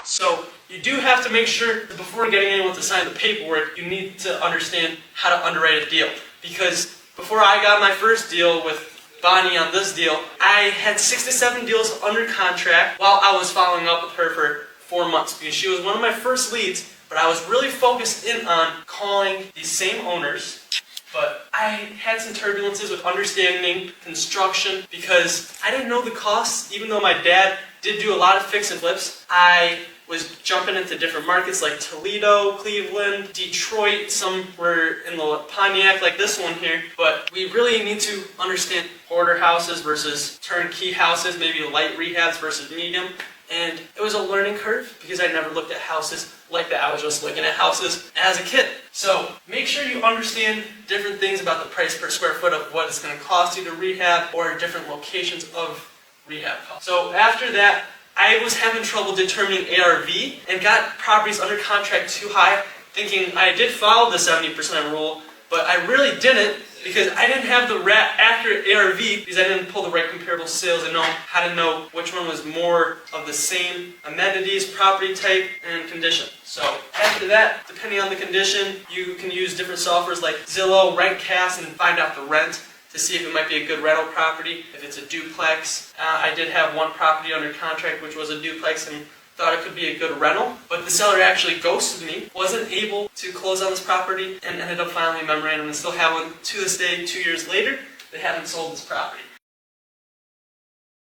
So you do have to make sure, before getting anyone to sign the paperwork, you need to understand how to underwrite a deal. Because before I got my first deal with Bonnie on this deal, I had 6 to 7 deals under contract while I was following up with her for 4 months, because she was one of my first leads, but I was really focused in on calling these same owners. But I had some turbulences with understanding construction because I didn't know the costs. Even though my dad did do a lot of fix and flips, I was jumping into different markets like Toledo, Cleveland, Detroit. Some were in the Pontiac like this one here. But we really need to understand hoarder houses versus turnkey houses, maybe light rehabs versus medium. And it was a learning curve because I never looked at houses like that. I was just looking at houses as a kid. So make sure you understand different things about the price per square foot of what it's going to cost you to rehab or different locations of rehab costs. So after that, I was having trouble determining ARV and got properties under contract too high, thinking I did follow the 70% rule, but I really didn't because I didn't have the accurate ARV because I didn't pull the right comparable sales and know how to know which one was more of the same amenities, property type, and condition. So after that, depending on the condition, you can use different softwares like Zillow, RentCast, and find out the rent to see if it might be a good rental property, if it's a duplex. I did have one property under contract which was a duplex and thought it could be a good rental, but the seller actually ghosted me, wasn't able to close on this property, and ended up filing a memorandum and still have one to this day, 2 years later. They haven't sold this property.